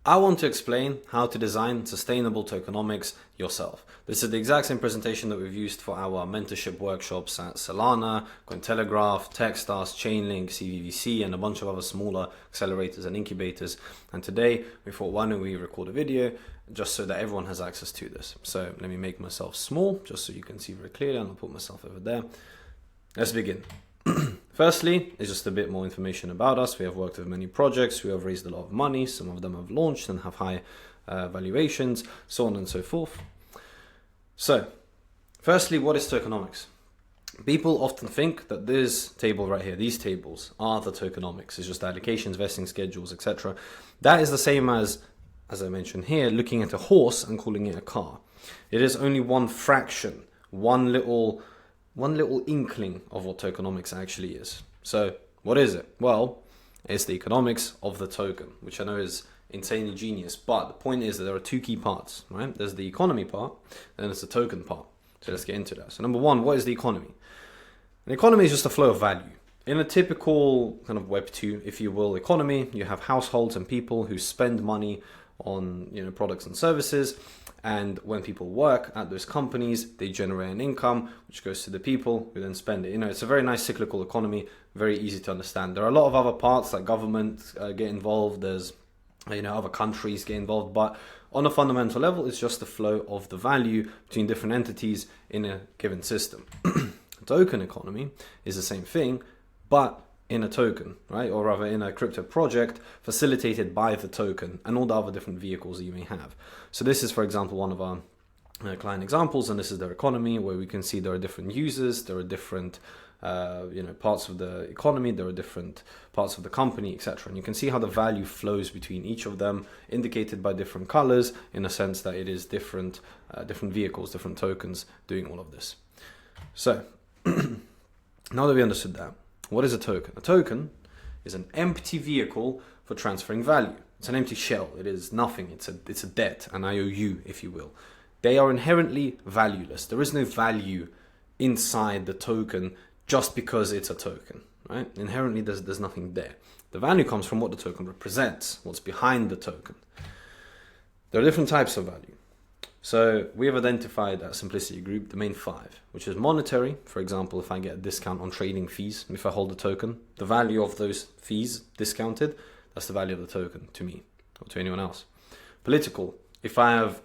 I want to explain how to design sustainable tokenomics yourself. This is the exact same presentation that we've used for our mentorship workshops at Solana, Cointelegraph, Techstars, Chainlink, CVVC, and a bunch of other smaller accelerators and incubators. And today we thought, why don't we record a video just so that everyone has access to this. So let me make myself small just so you can see very clearly, and I'll put myself over there. Let's begin. Firstly, it's just a bit more information about us. We have worked with many projects, we have raised a lot of money, some of them have launched and have high valuations, so on and so forth. So, firstly, what is tokenomics? People often think that this table right here, these tables, are the tokenomics. It's just allocations, vesting schedules, etc. That is the same as I mentioned here, looking at a horse and calling it a car. It is only one fraction, one little inkling of what tokenomics actually is. So what is it? Well, it's the economics of the token, which I know is insanely genius, but the point is that there are two key parts, right? There's the economy part, and there's the token part. So let's get into that. So number one, what is the economy? An economy is just a flow of value. In a typical kind of Web 2, if you will, economy, you have households and people who spend money on products and services, and when people work at those companies, they generate an income which goes to the people who then spend it. It's a very nice cyclical economy, very easy to understand. There are a lot of other parts like government get involved, there's other countries get involved, but on a fundamental level, it's just the flow of the value between different entities in a given system. A token economy is the same thing, but in a token, right? Or rather in a crypto project facilitated by the token and all the other different vehicles that you may have. So this is, for example, one of our client examples, and this is their economy, where we can see there are different users, there are different parts of the economy, there are different parts of the company, etc. And you can see how the value flows between each of them, indicated by different colors, in a sense that it is different vehicles, different tokens doing all of this. So now that we understood that, what is a token? A token is an empty vehicle for transferring value. It's an empty shell. It is nothing. It's a debt, an IOU, if you will. They are inherently valueless. There is no value inside the token just because it's a token, right? Inherently, there's nothing there. The value comes from what the token represents, what's behind the token. There are different types of value. So we have identified at Simplicity Group the main 5, which is monetary. For example, if I get a discount on trading fees, if I hold a token, the value of those fees discounted, that's the value of the token to me or to anyone else. Political, if I have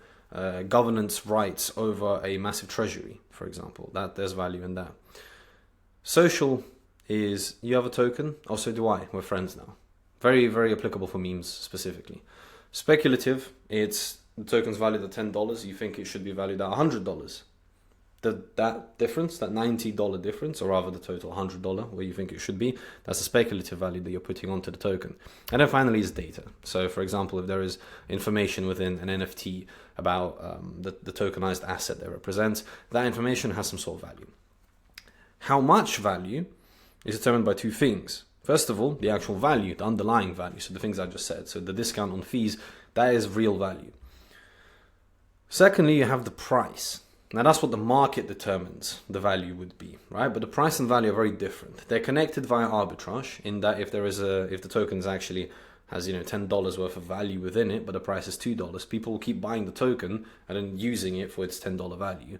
governance rights over a massive treasury, for example, that there's value in that. Social is you have a token, also do I. We're friends now. Very, very applicable for memes specifically. Speculative, it's the token's valued at $10, you think it should be valued at $100. That difference, that $90 difference, or rather the total $100 where you think it should be, that's a speculative value that you're putting onto the token. And then finally is data. So for example, if there is information within an NFT about the tokenized asset that it represents, that information has some sort of value. How much value is determined by two things. First of all, the actual value, the underlying value, so the things I just said. So the discount on fees, that is real value. Secondly, you have the price. Now that's what the market determines the value would be, right? But the price and value are very different. They're connected via arbitrage in that if the token actually has $10 worth of value within it, but the price is $2, people will keep buying the token and then using it for its $10 value.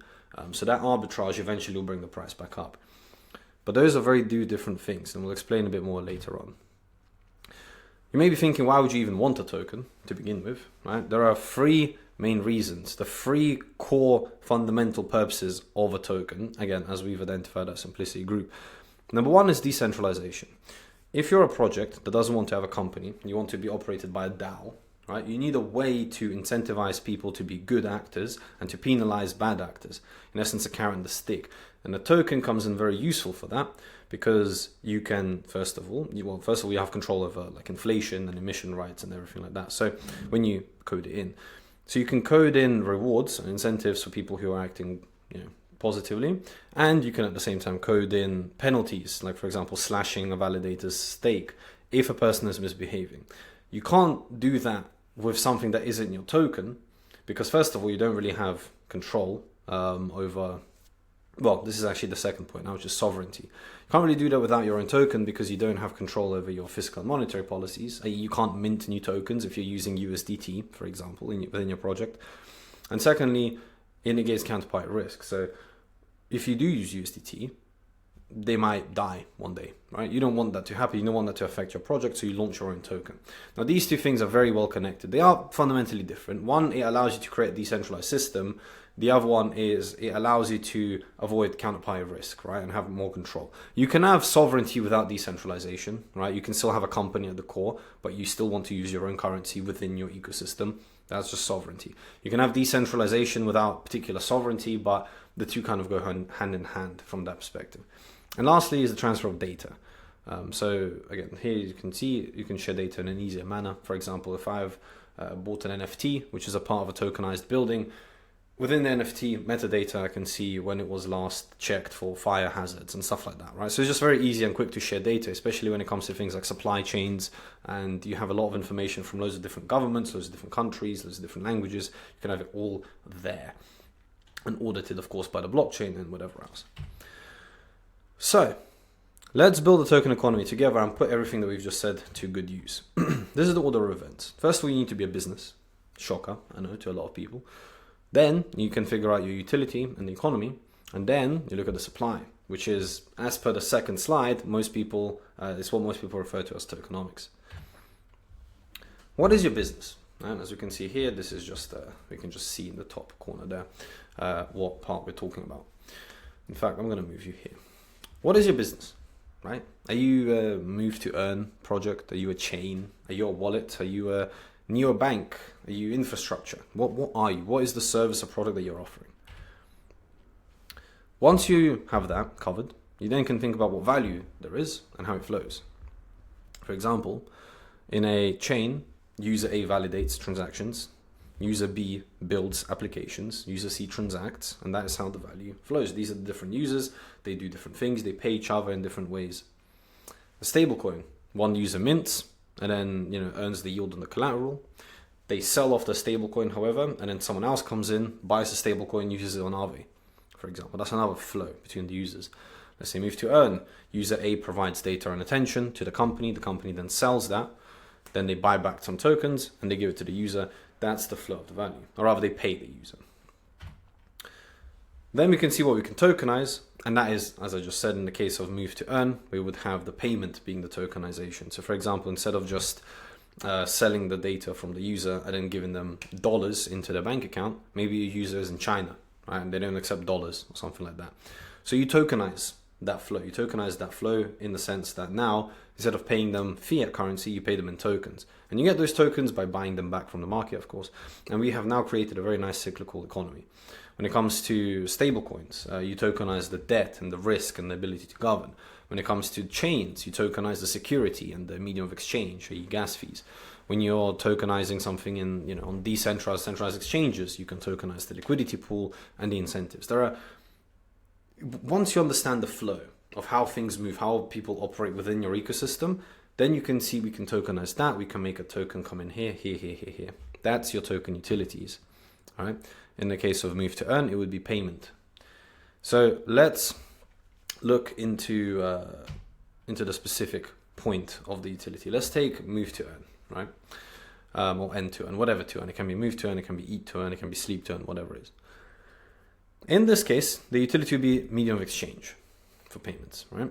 So that arbitrage eventually will bring the price back up. But those are very different things, and we'll explain a bit more later on. You may be thinking, why would you even want a token to begin with, right? There are 3 main reasons, the 3 core fundamental purposes of a token, again, as we've identified at Simplicity Group. Number 1 is decentralization. If you're a project that doesn't want to have a company, you want to be operated by a DAO, right? You need a way to incentivize people to be good actors and to penalize bad actors. In essence, a carrot and the stick. And the token comes in very useful for that because you can, first of all, you have control over like inflation and emission rights and everything like that. So when you code it in, so you can code in rewards and incentives for people who are acting, positively, and you can at the same time code in penalties, like for example, slashing a validator's stake if a person is misbehaving. You can't do that with something that isn't your token because first of all, you don't really have control over Well, this is actually the second point now, which is sovereignty. You can't really do that without your own token because you don't have control over your fiscal and monetary policies. You can't mint new tokens if you're using USDT, for example, within your project. And secondly, it negates counterparty risk. So if you do use USDT, they might die one day, right? You don't want that to happen. You don't want that to affect your project, so you launch your own token. Now, these two things are very well connected. They are fundamentally different. One, it allows you to create a decentralized system. The other one is it allows you to avoid counterparty risk, right, and have more control. You can have sovereignty without decentralization, right? You can still have a company at the core, but you still want to use your own currency within your ecosystem. That's just sovereignty. You can have decentralization without particular sovereignty, but the two kind of go hand in hand from that perspective. And lastly is the transfer of data. So again, here you can see you can share data in an easier manner. For example, if I've bought an NFT, which is a part of a tokenized building, within the NFT metadata, I can see when it was last checked for fire hazards and stuff like that, right? So it's just very easy and quick to share data, especially when it comes to things like supply chains, and you have a lot of information from loads of different governments, loads of different countries, loads of different languages. You can have it all there and audited, of course, by the blockchain and whatever else. So let's build a token economy together and put everything that we've just said to good use. This is the order of events. First of all, you need to be a business. Shocker, I know, to a lot of people. Then you can figure out your utility and the economy, and then you look at the supply, which is, as per the second slide, it's what most people refer to as tokenomics. What is your business? And as we can see here, this is just, we can just see in the top corner there what part we're talking about. In fact, I'm going to move you here. What is your business, right? Are you a move to earn project? Are you a chain? Are you a wallet? Are you a neobank? Are you infrastructure? What are you? What is the service or product that you're offering? Once you have that covered, you then can think about what value there is and how it flows. For example, in a chain, user A validates transactions, user B builds applications, user C transacts, and that is how the value flows. These are the different users. They do different things. They pay each other in different ways. A stablecoin, one user mints and then earns the yield on the collateral. They sell off the stablecoin, however, and then someone else comes in, buys the stablecoin, uses it on Aave, for example. That's another flow between the users. Let's say move to earn. User A provides data and attention to the company. The company then sells that. Then they buy back some tokens and they give it to the user. That's the flow of the value, or rather they pay the user. Then we can see what we can tokenize, and that is, as I just said, in the case of move to earn, we would have the payment being the tokenization. So for example, instead of just selling the data from the user and then giving them dollars into their bank account, maybe your user is in China, right, and they don't accept dollars or something like that. So you tokenize that flow. You tokenize that flow in the sense that now, instead of paying them fiat currency, you pay them in tokens. And you get those tokens by buying them back from the market, of course. And we have now created a very nice cyclical economy. When it comes to stablecoins, you tokenize the debt and the risk and the ability to govern. When it comes to chains, you tokenize the security and the medium of exchange, i.e. gas fees. When you're tokenizing something on centralized exchanges, you can tokenize the liquidity pool and the incentives. Once you understand the flow of how things move, how people operate within your ecosystem, then you can see we can tokenize that. We can make a token come in here. That's your token utilities. All right. In the case of move to earn, it would be payment. So let's look into the specific point of the utility. Let's take move to earn, right? Or end to earn, whatever to earn. It can be move to earn, it can be eat to earn, it can be sleep to earn, whatever it is. In this case, the utility would be medium of exchange for payments, right?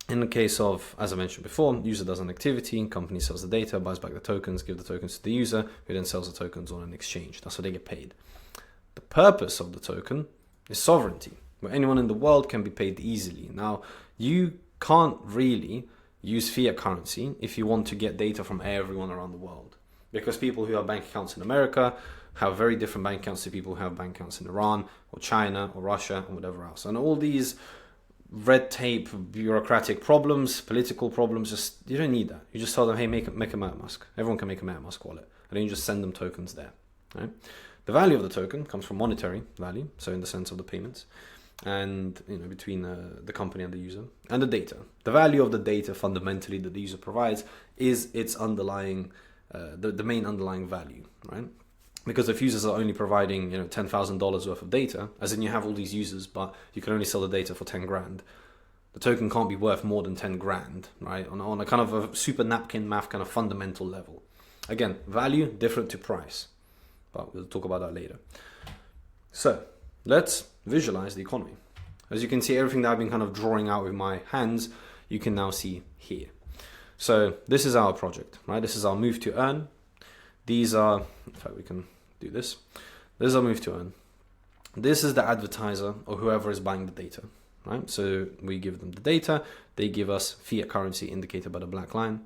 In the case of, as I mentioned before, user does an activity, company sells the data, buys back the tokens, gives the tokens to the user, who then sells the tokens on an exchange. That's how they get paid. The purpose of the token is sovereignty, where anyone in the world can be paid easily. Now, you can't really use fiat currency if you want to get data from everyone around the world, because people who have bank accounts in America have very different bank accounts to people who have bank accounts in Iran or China or Russia or whatever else. And all these red tape, bureaucratic problems, political problems, you don't need that. You just tell them, hey, make a MetaMask. Everyone can make a MetaMask wallet. And then you just send them tokens there. Right? The value of the token comes from monetary value, so in the sense of the payments, and between the company and the user, and the data. The value of the data fundamentally that the user provides is its underlying, the main underlying value, right? Because if users are only providing, $10,000 worth of data, as in you have all these users, but you can only sell the data for 10 grand, the token can't be worth more than 10 grand, right? On a kind of a super napkin math kind of fundamental level. Again, value different to price, but we'll talk about that later. So let's visualize the economy. As you can see, everything that I've been kind of drawing out with my hands, you can now see here. So this is our project, right? This is our move to earn. These are, in fact, we can do this. This is our move to earn. This is the advertiser or whoever is buying the data, right? So we give them the data. They give us fiat currency indicated by the black line.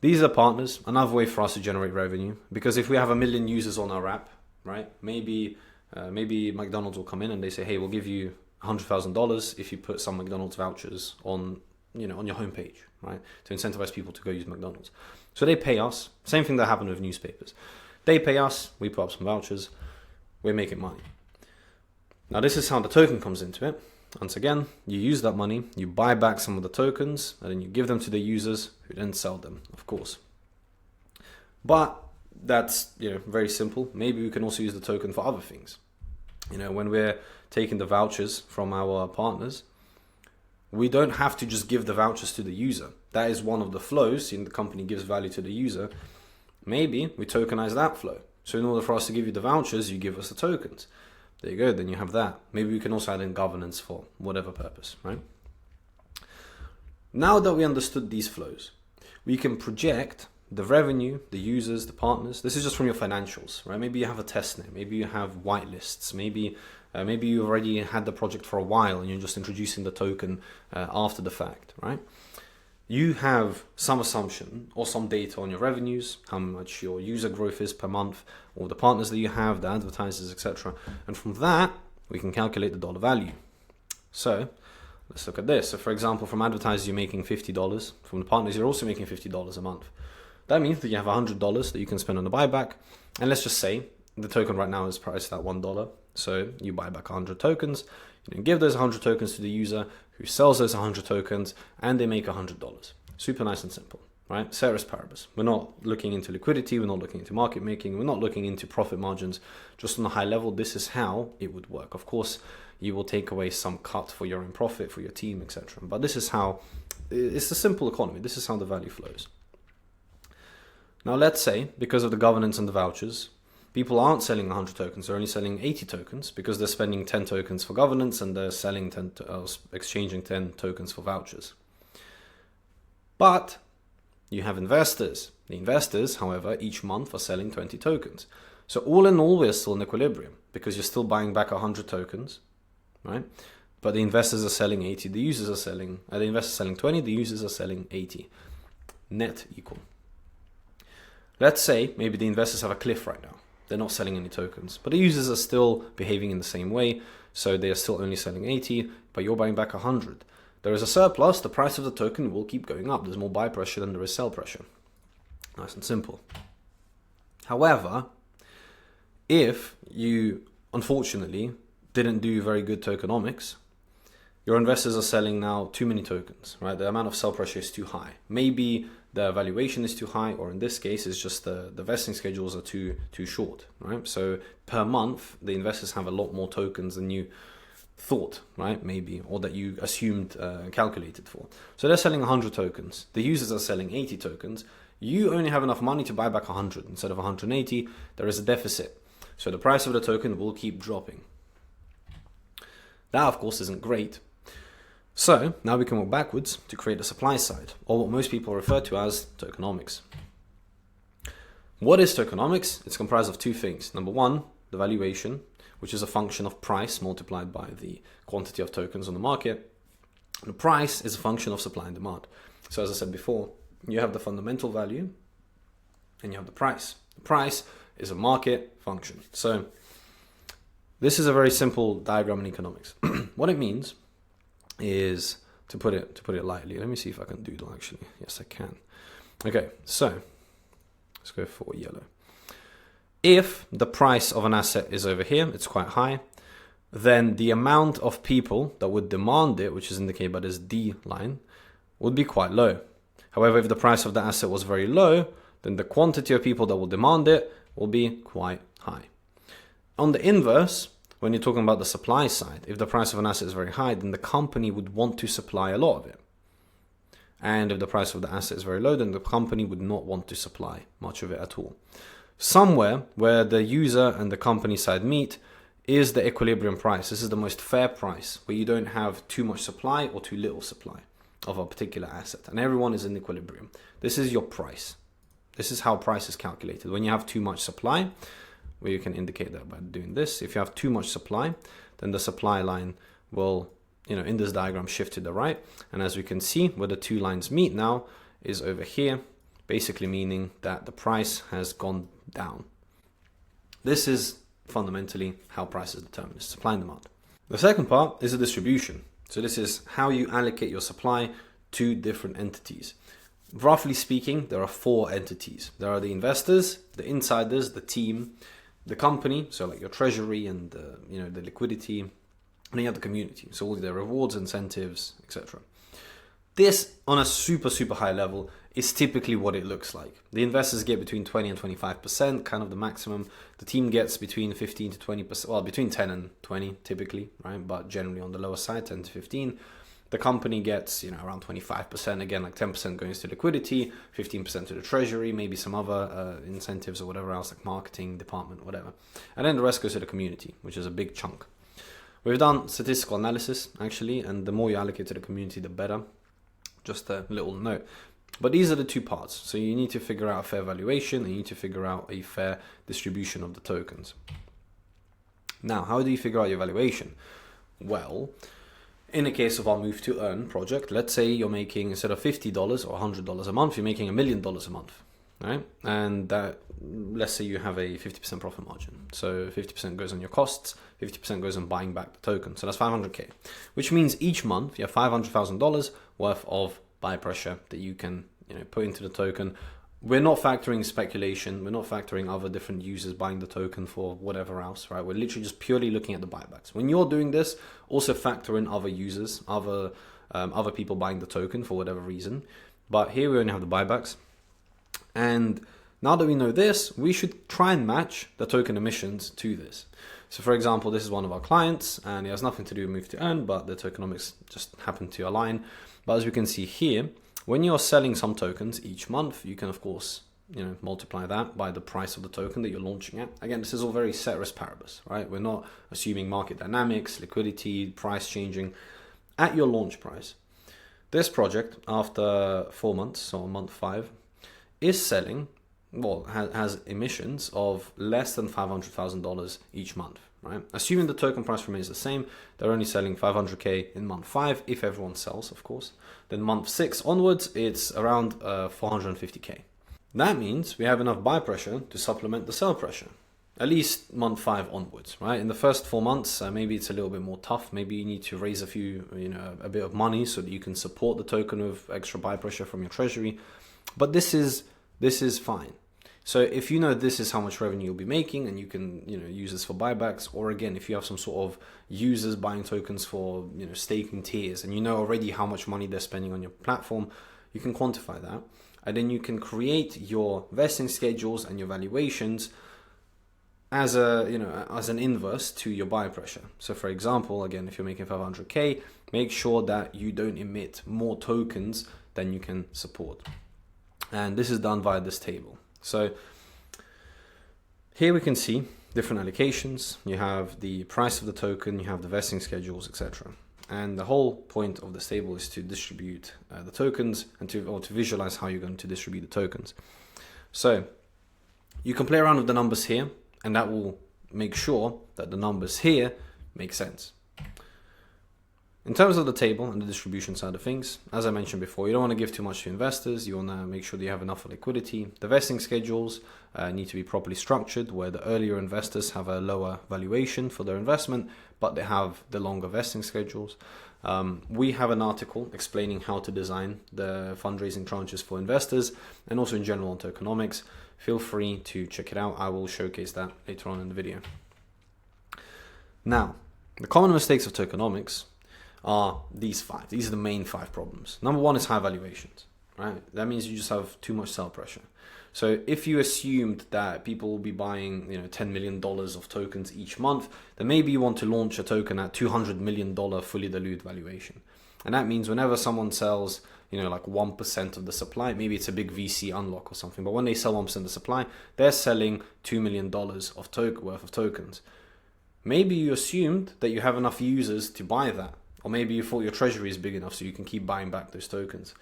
These are partners, another way for us to generate revenue. Because if we have 1 million users on our app, right? Maybe McDonald's will come in and they say, hey, we'll give you $100,000 if you put some McDonald's vouchers on your homepage, right? To incentivize people to go use McDonald's. So they pay us. Same thing that happened with newspapers. They pay us, we put up some vouchers, we're making money. Now this is how the token comes into it. Once again, you use that money, you buy back some of the tokens, and then you give them to the users who then sell them, of course. But that's very simple. Maybe we can also use the token for other things. When we're taking the vouchers from our partners, we don't have to just give the vouchers to the user. That is one of the flows. The company gives value to the user. Maybe we tokenize that flow. So in order for us to give you the vouchers, you give us the tokens. There you go, then you have that. Maybe we can also add in governance for whatever purpose, right? Now that we understood these flows, we can project the revenue, the users, the partners. This is just from your financials, right? Maybe you have a testnet, maybe you have whitelists, maybe you already had the project for a while and you're just introducing the token after the fact, right? You have some assumption or some data on your revenues, how much your user growth is per month, or the partners that you have, the advertisers, etc. And from that, we can calculate the dollar value. So let's look at this. So for example, from advertisers, you're making $50. From the partners, you're also making $50 a month. That means that you have $100 that you can spend on the buyback. And let's just say the token right now is priced at $1. So you buy back 100 tokens, you can give those 100 tokens to the user who sells those 100 tokens, and they make $100. Super nice and simple, right? Ceteris paribus. We're not looking into liquidity, we're not looking into market making, we're not looking into profit margins. Just on a high level, this is how it would work. Of course, you will take away some cut for your own profit, for your team, etc. But this is how, it's a simple economy. This is how the value flows. Now let's say, because of the governance and the vouchers, people aren't selling 100 tokens, they're only selling 80 tokens because they're spending 10 tokens for governance and they're selling exchanging 10 tokens for vouchers. But you have investors. The investors, however, each month are selling 20 tokens. So all in all, we're still in equilibrium because you're still buying back 100 tokens, right? But the investors are selling 80, the users are selling, the investors are selling 20, the users are selling 80. Net equal. Let's say maybe the investors have a cliff right now. They're not selling any tokens, but the users are still behaving in the same way. So they are still only selling 80, but you're buying back 100. There is a surplus, the price of the token will keep going up. There's more buy pressure than there is sell pressure. Nice and simple. However, if you, unfortunately, didn't do very good tokenomics, your investors are selling now too many tokens, right? The amount of sell pressure is too high. Maybe the valuation is too high, or in this case, it's just the vesting schedules are too short, right? So per month, the investors have a lot more tokens than you thought, right? Maybe, or that you assumed calculated for. So they're selling 100 tokens. The users are selling 80 tokens. You only have enough money to buy back 100 instead of 180. There is a deficit. So the price of the token will keep dropping. That, of course, isn't great. So now we can work backwards to create the supply side, or what most people refer to as tokenomics. What is tokenomics? It's comprised of two things. Number one, the valuation, which is a function of price multiplied by the quantity of tokens on the market. The price is a function of supply and demand. So as I said before, you have the fundamental value and you have the price. The price is a market function. So this is a very simple diagram in economics. What it means is, to put it lightly, let me see if I can doodle actually. Yes, I can. Okay, so let's go for yellow. If the price of an asset is over here, it's quite high, then the amount of people that would demand it, which is indicated by this D line, would be quite low. However, if the price of the asset was very low, then the quantity of people that will demand it will be quite high. On the inverse, when you're talking about the supply side, if the price of an asset is very high, then the company would want to supply a lot of it. And if the price of the asset is very low, then the company would not want to supply much of it at all. Somewhere where the user and the company side meet is the equilibrium price. This is the most fair price, where you don't have too much supply or too little supply of a particular asset, and everyone is in equilibrium. This is your price. This is how price is calculated. When you have too much supply, where you can indicate that by doing this, if you have too much supply, then the supply line will, in this diagram, shift to the right. And as we can see, where the two lines meet now is over here, basically meaning that the price has gone down. This is fundamentally how price is determined, supply and demand. The second part is the distribution. So this is how you allocate your supply to different entities. Roughly speaking, there are 4 entities. There are the investors, the insiders, the team, the company, so like your treasury and the liquidity, and then you have the community, so all the rewards, incentives, etc. This, on a super high level, is typically what it looks like. The investors get between 20 and 25%, kind of the maximum. The team gets between 15 to 20%, well, between 10 and 20 typically, right? But generally on the lower side, 10 to 15. The company gets, around 25%, again, like 10% goes to liquidity, 15% to the treasury, maybe some other incentives or whatever else, like marketing department, whatever. And then the rest goes to the community, which is a big chunk. We've done statistical analysis, actually, and the more you allocate to the community, the better. Just a little note. But these are the 2 parts. So you need to figure out a fair valuation, and you need to figure out a fair distribution of the tokens. Now, how do you figure out your valuation? Well, in the case of our Move to Earn project, let's say you're making, instead of $50 or $100 a month, you're making $1 million a month, right? And that, let's say you have a 50% profit margin. So 50% goes on your costs, 50% goes on buying back the token. So that's 500K, which means each month you have $500,000 worth of buy pressure that you can put into the token. We're not factoring speculation. We're not factoring other different users buying the token for whatever else, right? We're literally just purely looking at the buybacks. When you're doing this, also factor in other users, other people buying the token for whatever reason. But here we only have the buybacks. And now that we know this, we should try and match the token emissions to this. So for example, this is one of our clients, and it has nothing to do with Move to Earn, but the tokenomics just happen to align. But as we can see here, when you're selling some tokens each month, you can of course, multiply that by the price of the token that you're launching at. Again, this is all very ceteris paribus, right? We're not assuming market dynamics, liquidity, price changing. At your launch price, this project, after 4 months, so on month 5, is selling, has emissions of less than $500,000 each month, right? Assuming the token price remains the same, they're only selling 500K in month 5, if everyone sells, of course. Then month 6 onwards, it's around 450K. That means we have enough buy pressure to supplement the sell pressure, at least month 5 onwards, right? In the first 4 months, maybe it's a little bit more tough. Maybe you need to raise a bit of money so that you can support the token with extra buy pressure from your treasury. But this is fine. So if this is how much revenue you'll be making, and you can use this for buybacks, or again, if you have some sort of users buying tokens for staking tiers, and already how much money they're spending on your platform, you can quantify that, and then you can create your vesting schedules and your valuations as an inverse to your buy pressure. So for example, again, if you're making 500K, make sure that you don't emit more tokens than you can support. And this is done via this table. So here we can see different allocations. You have the price of the token, you have the vesting schedules, etc. And the whole point of this table is to distribute the tokens and to visualize how you're going to distribute the tokens. So you can play around with the numbers here, and that will make sure that the numbers here make sense. In terms of the table and the distribution side of things, as I mentioned before, you don't want to give too much to investors. You want to make sure that you have enough liquidity. The vesting schedules need to be properly structured, where the earlier investors have a lower valuation for their investment, but they have the longer vesting schedules. We have an article explaining how to design the fundraising tranches for investors, and also in general on tokenomics. Feel free to check it out. I will showcase that later on in the video. Now, the common mistakes of tokenomics are these 5. These are the main 5 problems. Number 1 is high valuations, right? That means you just have too much sell pressure. So if you assumed that people will be buying, $10 million of tokens each month, then maybe you want to launch a token at $200 million fully diluted valuation. And that means whenever someone sells, like 1% of the supply, maybe it's a big VC unlock or something, but when they sell 1% of the supply, they're selling $2 million worth of tokens. Maybe you assumed that you have enough users to buy that, or maybe you thought your treasury is big enough so you can keep buying back those tokens.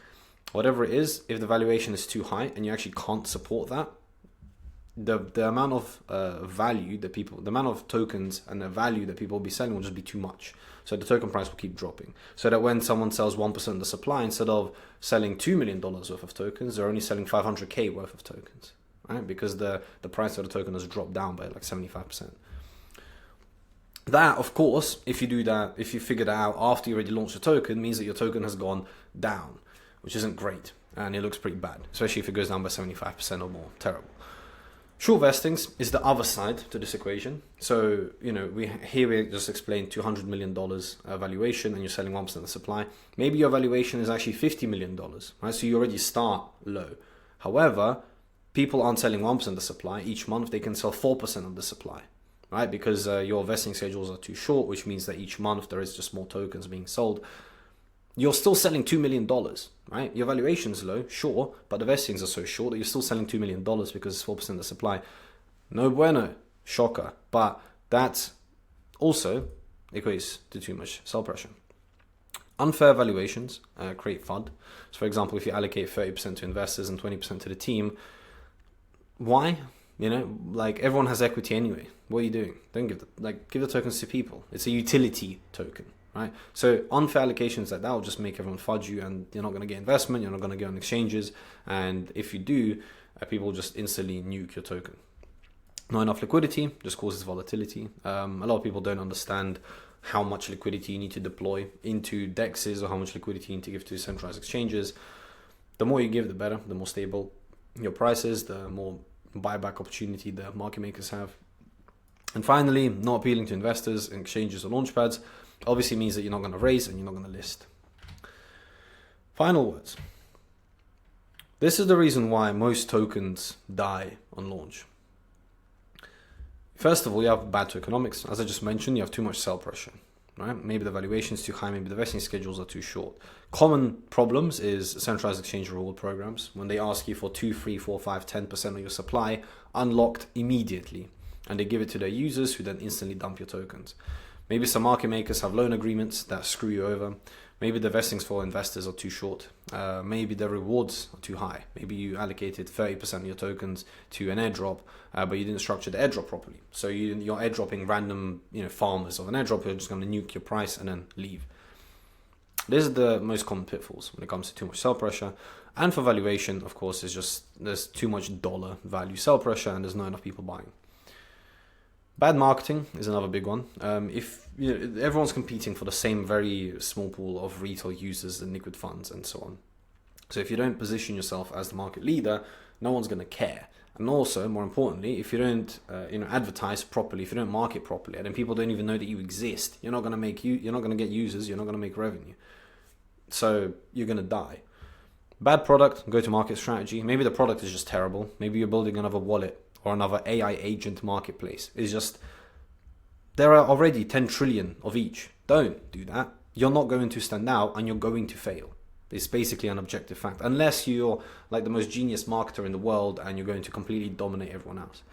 Whatever it is, if the valuation is too high and you actually can't support that, the amount of value that people, the amount of tokens and the value that people will be selling will just be too much. So the token price will keep dropping. So that when someone sells 1% of the supply, instead of selling $2 million worth of tokens, they're only selling 500K worth of tokens, right? Because the price of the token has dropped down by like 75%. That, of course, if you do that, if you figure that out after you already launched the token, means that your token has gone down, which isn't great. And it looks pretty bad, especially if it goes down by 75% or more. Terrible. Short vestings is the other side to this equation. So, we just explained $200 million valuation and you're selling 1% of the supply. Maybe your valuation is actually $50 million, right? So you already start low. However, people aren't selling 1% of the supply. Each month they can sell 4% of the supply, right? Because your vesting schedules are too short, which means that each month there is just more tokens being sold. You're still selling $2 million, right? Your valuation is low, sure, but the vestings are so short that you're still selling $2 million because it's 4% of the supply. No bueno, shocker. But that also equates to too much sell pressure. Unfair valuations create FUD. So for example, if you allocate 30% to investors and 20% to the team, why? Everyone has equity anyway. What are you doing? Don't give the tokens to people. It's a utility token. Right? So unfair allocations like that will just make everyone fudge you, and you're not going to get investment, you're not going to get on exchanges, and if you do, people will just instantly nuke your token. Not enough liquidity just causes volatility. A lot of people don't understand how much liquidity you need to deploy into DEXs or how much liquidity you need to give to decentralized exchanges. The more you give, the better, the more stable your price is, the more buyback opportunity the market makers have. And finally, not appealing to investors, exchanges or launchpads obviously means that you're not going to raise and you're not going to list. Final words. This is the reason why most tokens die on launch. First of all, you have bad tokenomics. As I just mentioned, you have too much sell pressure, right? Maybe the valuation is too high, maybe the vesting schedules are too short. Common problems is centralized exchange reward programs, when they ask you for 2, 3, 4, 5, 10% of your supply unlocked immediately, and they give it to their users who then instantly dump your tokens. Maybe some market makers have loan agreements that screw you over. Maybe the vestings for investors are too short. Maybe the rewards are too high. Maybe you allocated 30% of your tokens to an airdrop, but you didn't structure the airdrop properly. So you're airdropping random farmers of an airdrop who are just going to nuke your price and then leave. These are the most common pitfalls when it comes to too much sell pressure. And for valuation, of course, there's too much dollar value sell pressure and there's not enough people buying. Bad marketing is another big one. If everyone's competing for the same very small pool of retail users and liquid funds and so on. So if you don't position yourself as the market leader, no one's going to care. And also, more importantly, if you don't advertise properly, if you don't market properly, and then people don't even know that you exist, you're not going to get users, you're not going to make revenue. So you're going to die. Bad product, go-to-market strategy. Maybe the product is just terrible. Maybe you're building another wallet or another AI agent marketplace. It's just, there are already 10 trillion of each. Don't do that. You're not going to stand out and you're going to fail. It's basically an objective fact. Unless you're like the most genius marketer in the world and you're going to completely dominate everyone else.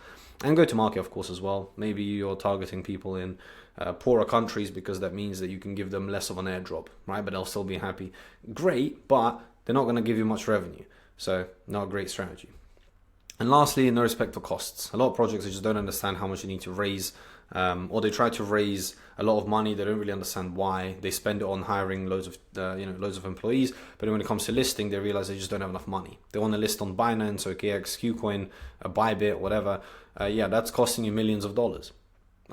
And go to market, of course, as well. Maybe you're targeting people in poorer countries because that means that you can give them less of an airdrop, right? But they'll still be happy. Great, but they're not going to give you much revenue. So not a great strategy. And lastly, no respect for costs. A lot of projects, they just don't understand how much you need to raise, or they try to raise a lot of money. They don't really understand why. They spend it on hiring loads of employees. But when it comes to listing, they realize they just don't have enough money. They want to list on Binance, OKX, KuCoin, Bybit, whatever. That's costing you millions of dollars.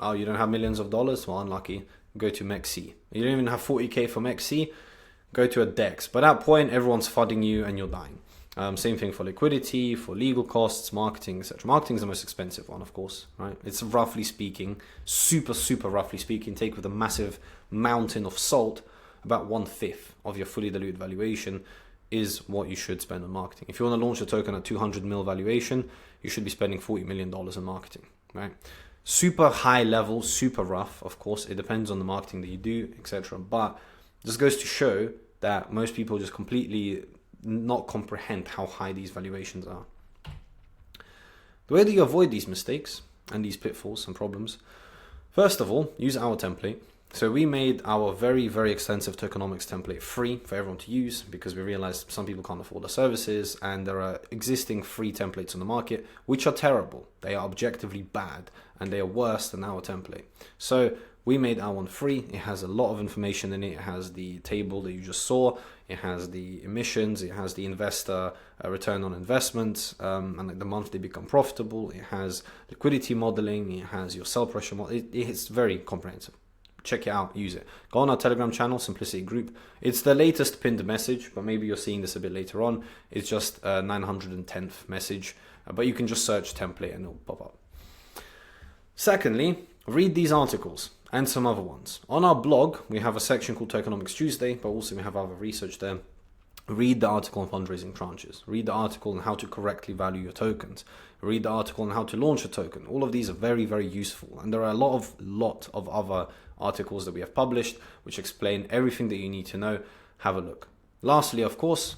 Oh, you don't have millions of dollars? Well, unlucky. Go to MEXC. You don't even have 40K for MEXC? Go to a DEX. By that point, everyone's fudding you and you're dying. Same thing for liquidity, for legal costs, marketing, etc. Marketing is the most expensive one, of course, right? It's roughly speaking, super roughly speaking, take with a massive mountain of salt, about 1/5 of your fully diluted valuation is what you should spend on marketing. If you want to launch a token at 200 mil valuation, you should be spending $40 million in marketing, right? Super high level, super rough, of course. It depends on the marketing that you do, etc. But this goes to show that most people just completely not comprehend how high these valuations are. The way that you avoid these mistakes and these pitfalls and problems, first of all, use our template. So we made our very, very extensive tokenomics template free for everyone to use because we realized some people can't afford the services, and there are existing free templates on the market which are terrible. They are objectively bad and they are worse than our template. So we made our one free. It has a lot of information in it. It has the table that you just saw. It has the emissions. It has the investor return on investment, and like the month they become profitable. It has liquidity modeling. It has your sell pressure model. It's very comprehensive. Check it out, use it. Go on our Telegram channel, Simplicity Group. It's the latest pinned message, but maybe you're seeing this a bit later on. It's just a 910th message, but you can just search template and it'll pop up. Secondly, read these articles and some other ones. On our blog, we have a section called Tokenomics Tuesday, but also we have other research there. Read the article on fundraising tranches. Read the article on how to correctly value your tokens. Read the article on how to launch a token. All of these are very, very useful. And there are a lot of other articles that we have published which explain everything that you need to know. Have a look. Lastly, of course,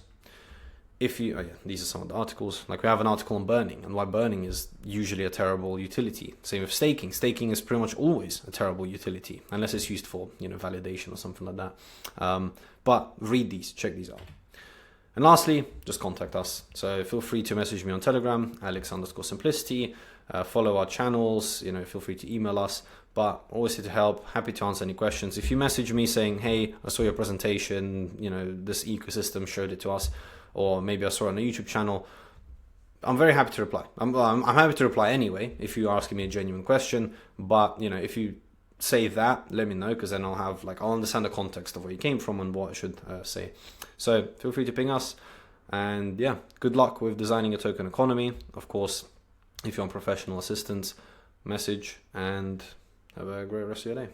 these are some of the articles. Like we have an article on burning and why burning is usually a terrible utility. Same with staking. Staking is pretty much always a terrible utility unless it's used for validation or something like that. But read these, check these out. And lastly, just contact us. So feel free to message me on Telegram, Alex_Simplicity. Follow our channels. Feel free to email us. But always here to help. Happy to answer any questions. If you message me saying, "Hey, I saw your presentation. This ecosystem showed it to us," or maybe I saw it on a YouTube channel, I'm very happy to reply. I'm happy to reply anyway if you're asking me a genuine question. But if you say that, let me know, because then I'll understand the context of where you came from and what I should say. So feel free to ping us, and yeah, good luck with designing a token economy. Of course, if you want professional assistance, message, and have a great rest of your day.